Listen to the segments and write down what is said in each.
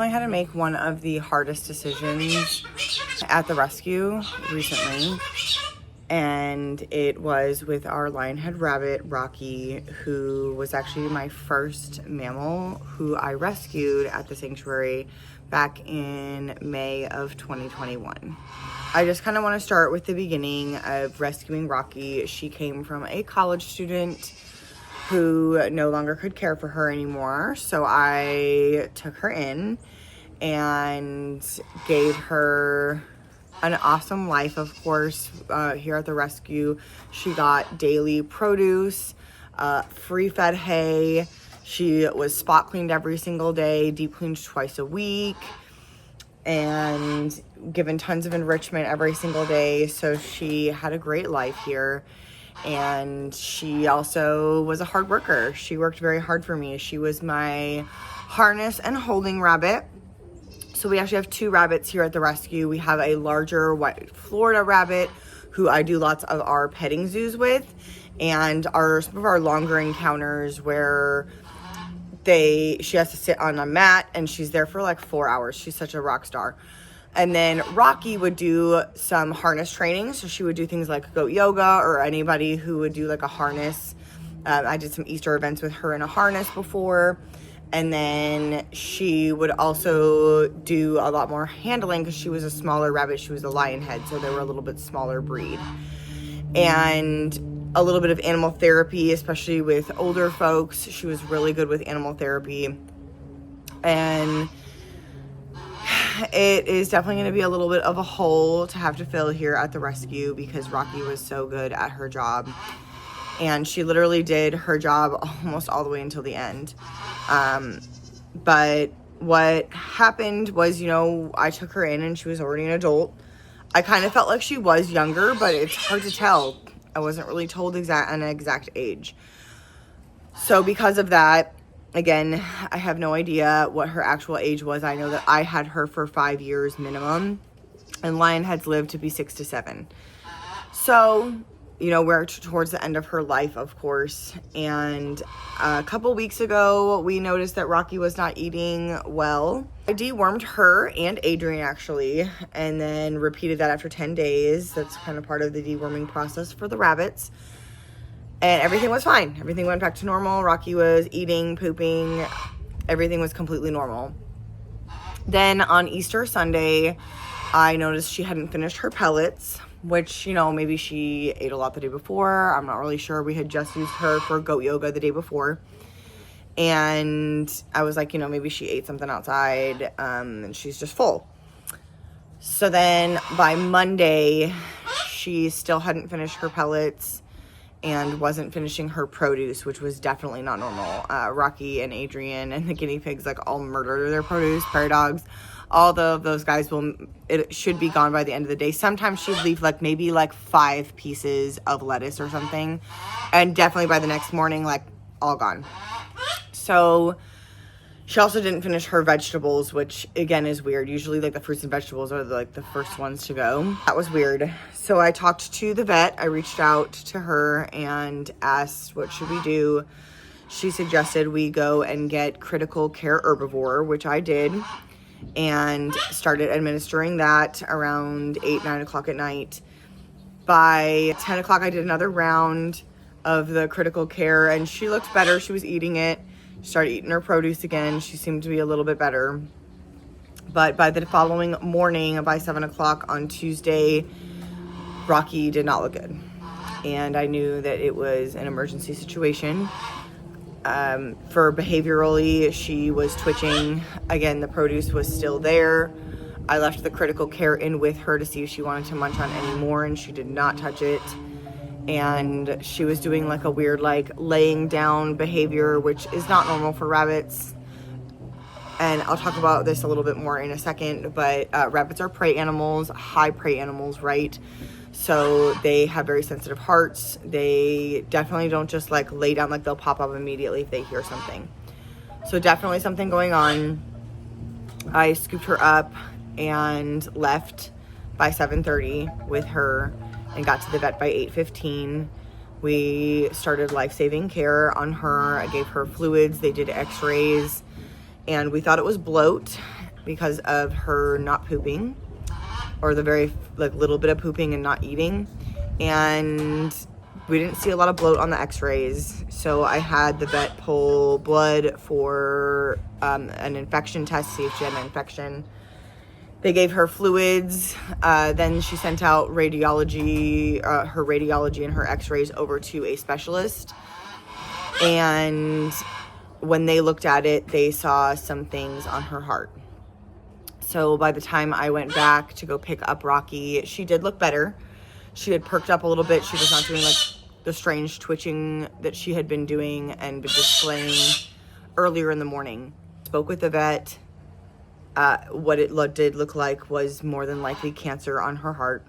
I had to make one of the hardest decisions at the rescue recently, and it was with our lionhead rabbit, Rockie, who was actually my first mammal who I rescued at the sanctuary back in May of 2021. I just kind of want to start with the beginning of rescuing Rockie. She came from a college student who no longer could care for her anymore. So I took her in and gave her an awesome life, of course. Here at the rescue, she got daily produce, free fed hay. She was spot cleaned every single day, deep cleaned twice a week, and given tons of enrichment every single day. So she had a great life here. And she also was a hard worker. She worked very hard for me. She was my harness and holding rabbit. So we actually have two rabbits here at the rescue. We have a larger white Florida rabbit who I do lots of our petting zoos with, and some of our longer encounters where she has to sit on a mat and she's there for like 4 hours. She's such a rock star. And then Rockie would do some harness training. So she would do things like goat yoga, or anybody who would do like a harness. I did some Easter events with her in a harness before. And then she would also do a lot more handling because she was a smaller rabbit. She was a lionhead, so they were a little bit smaller breed. And a little bit of animal therapy, especially with older folks. She was really good with animal therapy. And it is definitely going to be a little bit of a hole to have to fill here at the rescue because Rockie was so good at her job. And she literally did her job almost all the way until the end. But what happened was, I took her in and she was already an adult. I kind of felt like she was younger, but it's hard to tell. I wasn't really told an exact age. So because of that, again, I have no idea what her actual age was. I know that I had her for 5 years minimum, and lionheads live to be 6 to 7. So, we're towards the end of her life, of course. And a couple weeks ago, we noticed that Rockie was not eating well. I dewormed her and Adrian, actually, and then repeated that after 10 days. That's kind of part of the deworming process for the rabbits. And everything was fine. Everything went back to normal. Rockie was eating, pooping. Everything was completely normal. Then on Easter Sunday, I noticed she hadn't finished her pellets, which, maybe she ate a lot the day before. I'm not really sure. We had just used her for goat yoga the day before. And I was like, maybe she ate something outside, and she's just full. So then by Monday, she still hadn't finished her pellets and wasn't finishing her produce, which was definitely not normal. Rockie and Adrian and the guinea pigs all murder their produce, prairie dogs. All of those guys it should be gone by the end of the day. Sometimes she'd leave maybe 5 pieces of lettuce or something, and definitely by the next morning, all gone. So she also didn't finish her vegetables, which again is weird. Usually the fruits and vegetables are the first ones to go. That was weird. So I talked to the vet. I reached out to her and asked, what should we do? She suggested we go and get critical care herbivore, which I did, and started administering that around 8-9 o'clock at night. By 10 o'clock, I did another round of the critical care, and she looked better. She was eating it. She started eating her produce again. She seemed to be a little bit better. But by the following morning, by 7 o'clock on Tuesday, Rockie did not look good. And I knew that it was an emergency situation. For behaviorally, she was twitching. Again, the produce was still there. I left the critical care in with her to see if she wanted to munch on any more, and she did not touch it. And she was doing a weird laying down behavior, which is not normal for rabbits. And I'll talk about this a little bit more in a second, but rabbits are prey animals, high prey animals, right? So they have very sensitive hearts. They definitely don't just lay down, they'll pop up immediately if they hear something. So definitely something going on. I scooped her up and left by 7:30 with her and got to the vet by 8:15. We started life-saving care on her. I gave her fluids. They did x-rays, and we thought it was bloat. because of her not pooping, or the very little bit of pooping and not eating. And we didn't see a lot of bloat on the x-rays, so I had the vet pull blood for an infection test, see if she had an infection. They gave her fluids. Then she sent out radiology, her radiology and her x-rays over to a specialist. And when they looked at it, they saw some things on her heart. So by the time I went back to go pick up Rocky, she did look better. She had perked up a little bit. She was not doing the strange twitching that she had been doing and been displaying earlier in the morning. Spoke with the vet. What it did look like was more than likely cancer on her heart.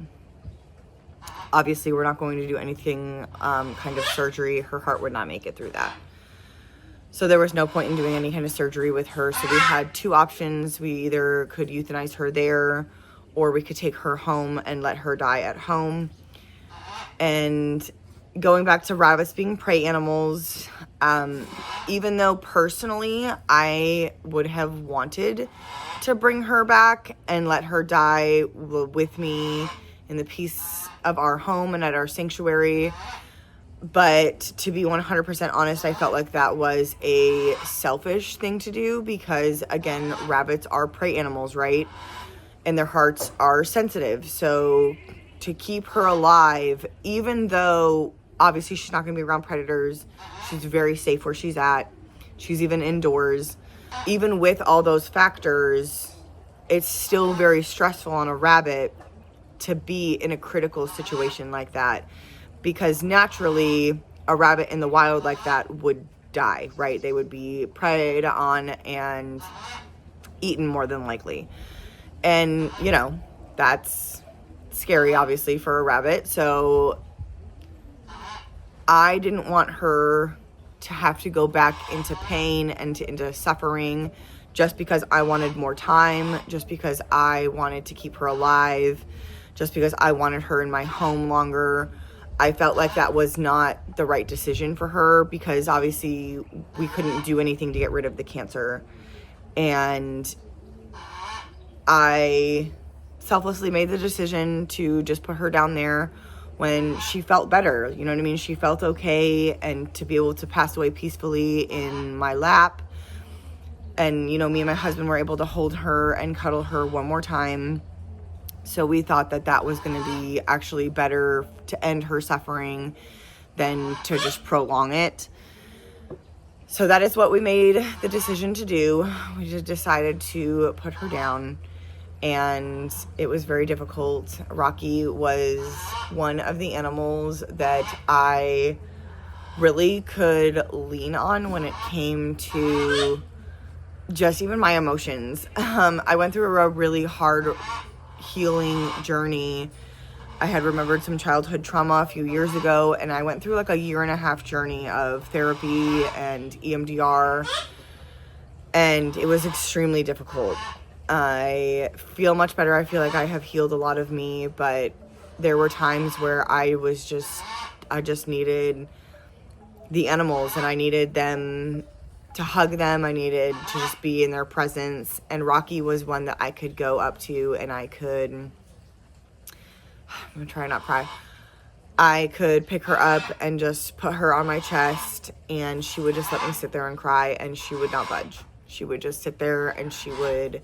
Obviously, we're not going to do anything kind of surgery. Her heart would not make it through that. So there was no point in doing any kind of surgery with her. So we had two options. We either could euthanize her there, or we could take her home and let her die at home. And going back to rabbits being prey animals, even though personally I would have wanted to bring her back and let her die with me in the peace of our home and at our sanctuary, but to be 100% honest, I felt like that was a selfish thing to do because, again, rabbits are prey animals, right? And their hearts are sensitive. So to keep her alive, even though obviously she's not going to be around predators, she's very safe where she's at, she's even indoors, even with all those factors, it's still very stressful on a rabbit to be in a critical situation like that, because naturally a rabbit in the wild like that would die, right? They would be preyed on and eaten more than likely. And, you know, that's scary, obviously, for a rabbit. So I didn't want her to have to go back into pain and into suffering just because I wanted more time, just because I wanted to keep her alive, just because I wanted her in my home longer. I felt like that was not the right decision for her because obviously we couldn't do anything to get rid of the cancer. And I selflessly made the decision to just put her down there when she felt better. You know what I mean? She felt okay, and to be able to pass away peacefully in my lap. And, you know, me and my husband were able to hold her and cuddle her one more time. So we thought that that was going to be actually better to end her suffering than to just prolong it. So that is what we made the decision to do. We just decided to put her down, and it was very difficult. Rocky was one of the animals that I really could lean on when it came to just even my emotions. I went through a really hard healing journey. I had remembered some childhood trauma a few years ago, and I went through like a 1.5 year journey of therapy and EMDR, and it was extremely difficult. I feel much better. I feel like I have healed a lot of me, but there were times where I just needed the animals, and I needed them to hug them. I needed to just be in their presence. And Rocky was one that I could go up to, and I'm gonna try not cry. I could pick her up and just put her on my chest, and she would just let me sit there and cry, and she would not budge. She would just sit there, and she would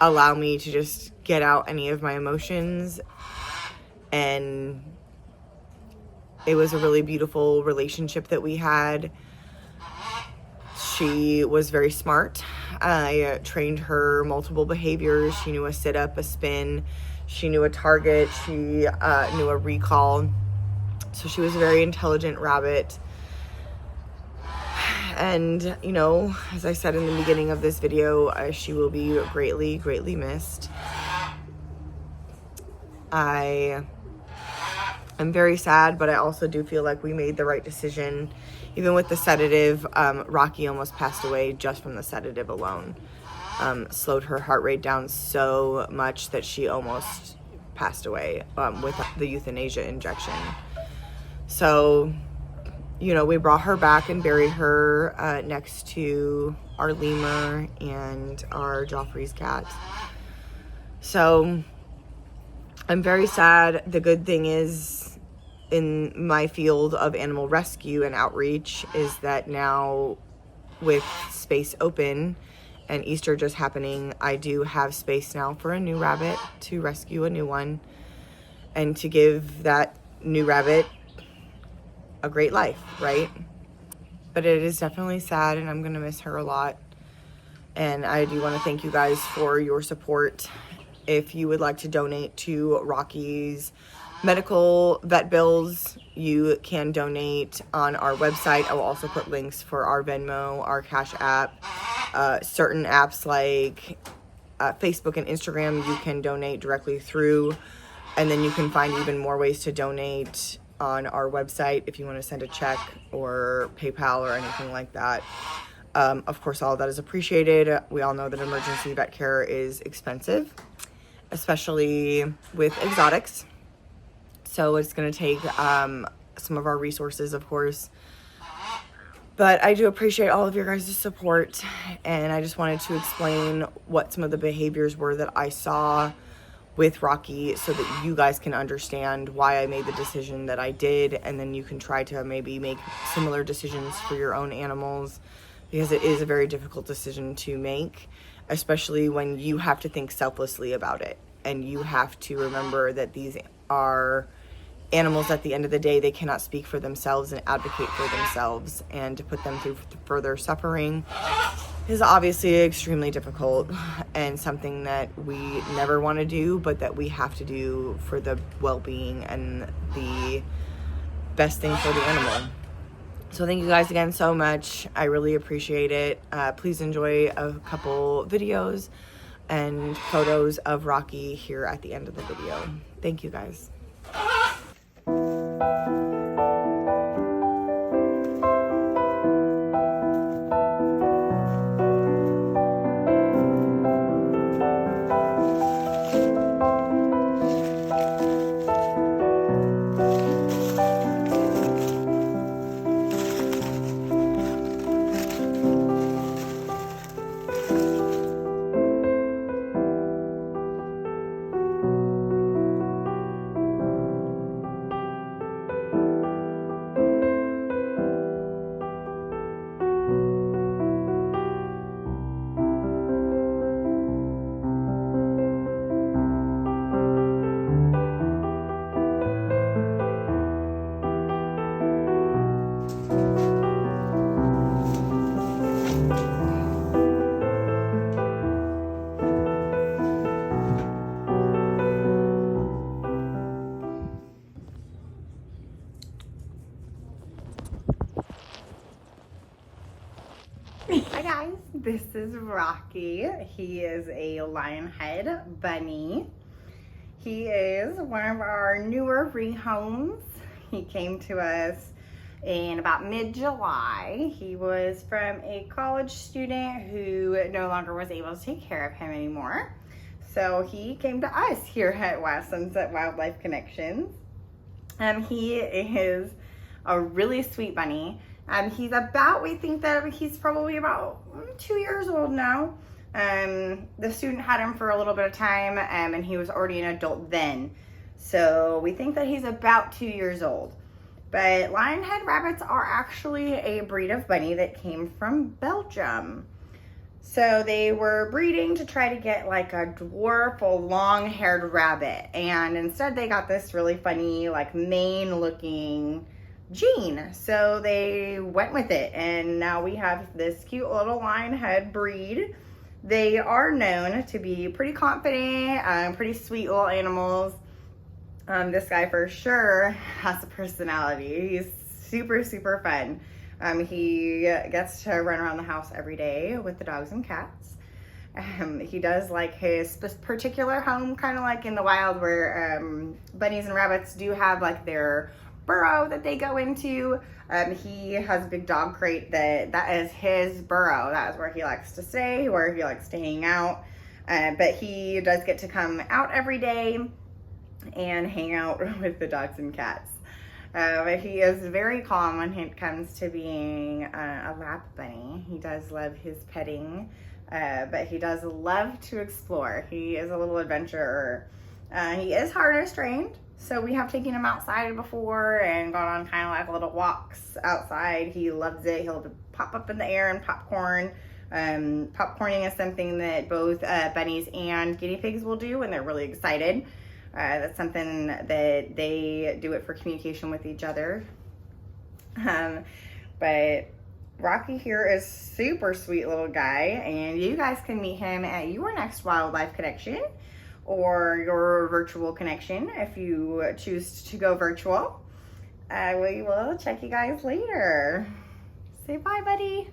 allow me to just get out any of my emotions. And it was a really beautiful relationship that we had. She was very smart. I trained her multiple behaviors. She knew a sit-up, a spin. She knew a target. She knew a recall. So she was a very intelligent rabbit. And, you know, as I said in the beginning of this video, she will be greatly, greatly missed. I am very sad, but I also do feel like we made the right decision. Even with the sedative, Rocky almost passed away just from the sedative alone. Slowed her heart rate down so much that she almost passed away with the euthanasia injection. So, you know, we brought her back and buried her next to our lemur, and our Joffrey's cat. So I'm very sad. The good thing is, in my field of animal rescue and outreach, is that now with space open and Easter just happening, I do have space now for a new rabbit, to rescue a new one and to give that new rabbit a great life, right? But it is definitely sad, and I'm gonna miss her a lot. And I do want to thank you guys for your support. If you would like to donate to Rockie's medical vet bills, you can donate on our website. I will also put links for our Venmo, our Cash App, certain apps like Facebook and Instagram you can donate directly through. And then you can find even more ways to donate on our website if you want to send a check or PayPal or anything like that. Of course, all of that is appreciated. We all know that emergency vet care is expensive, especially with exotics. So it's going to take some of our resources, of course. But I do appreciate all of your guys' support. And I just wanted to explain what some of the behaviors were that I saw with Rockie, so that you guys can understand why I made the decision that I did, and then you can try to maybe make similar decisions for your own animals, because it is a very difficult decision to make, especially when you have to think selflessly about it, and you have to remember that these are animals. At the end of the day, they cannot speak for themselves and advocate for themselves, and to put them through further suffering is obviously extremely difficult and something that we never want to do, but that we have to do for the well-being and the best thing for the animal. So thank you guys again so much. I really appreciate it. Please enjoy a couple videos and photos of Rockie here at the end of the video. Thank you guys. Hi guys, this is Rockie. He is a lionhead bunny. He is one of our newer rehomes. He came to us in about mid-July. He was from a college student who no longer was able to take care of him anymore. So he came to us here at Sunset Wildlife Connections. He is a really sweet bunny. He's about, we think that he's probably about 2 years old now. The student had him for a little bit of time, and he was already an adult then. So we think that he's about 2 years old. But lionhead rabbits are actually a breed of bunny that came from Belgium. So they were breeding to try to get like a dwarf or long-haired rabbit. And instead they got this really funny, like mane-looking gene. So they went with it, and now we have this cute little lionhead breed. They are known to be pretty confident, pretty sweet little animals. This guy for sure has a personality. He's super, super fun. He gets to run around the house every day with the dogs and cats. He does like his particular home, kind of like in the wild, where bunnies and rabbits do have like their burrow that they go into. He has a big dog crate that is his burrow. That is where he likes to stay, where he likes to hang out. But he does get to come out every day and hang out with the dogs and cats. But he is very calm when it comes to being a lap bunny. He does love his petting, but he does love to explore. He is a little adventurer. He is hard restrained, so we have taken him outside before and gone on kind of like little walks outside. He loves it. He'll pop up in the air and popcorn. Popcorning is something that both bunnies and guinea pigs will do when they're really excited. That's something that they do it for communication with each other. But Rocky here is super sweet little guy, and you guys can meet him at your next wildlife connection or your virtual connection if you choose to go virtual. We will check you guys later. Say bye, buddy.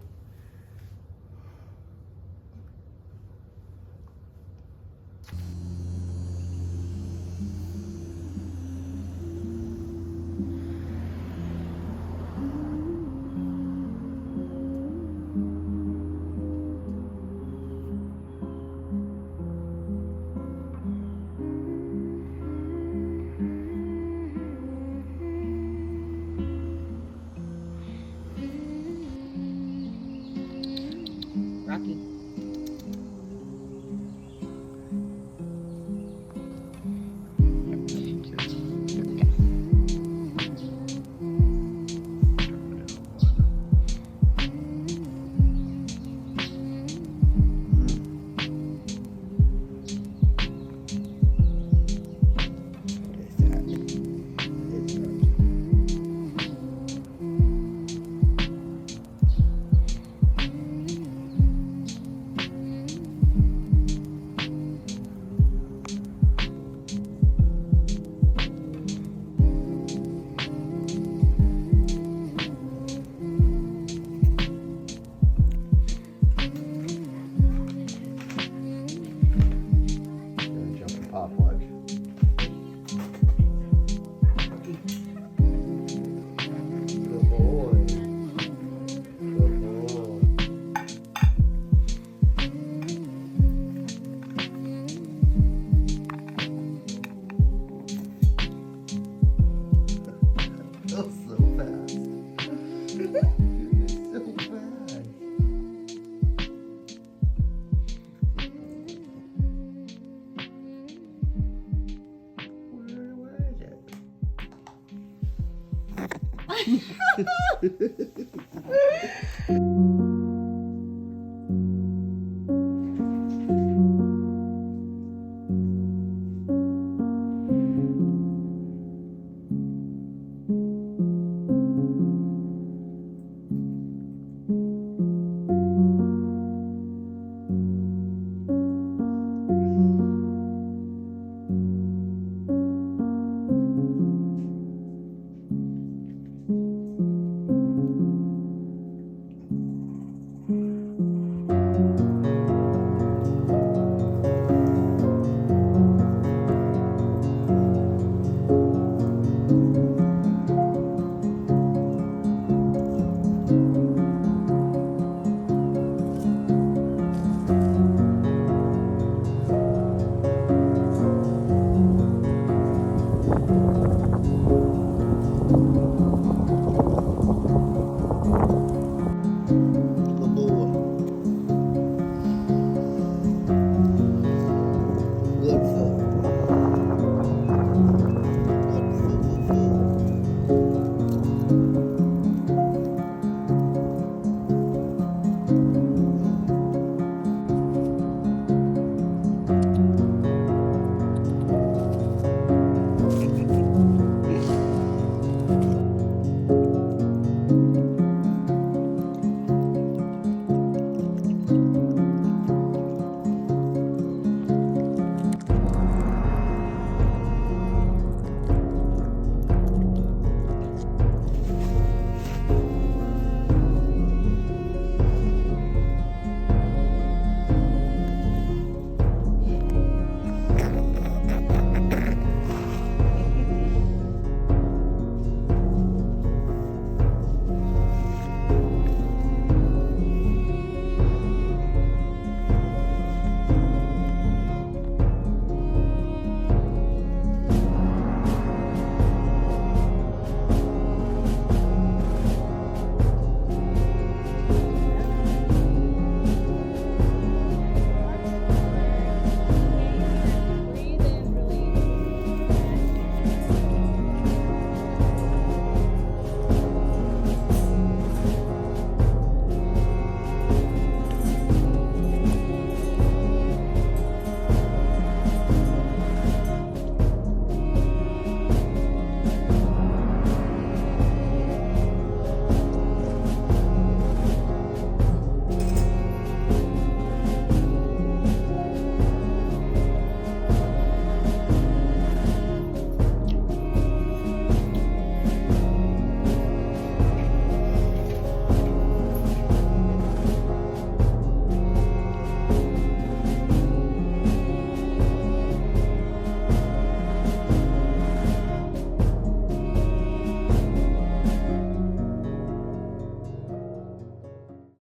Rocky. Where is it?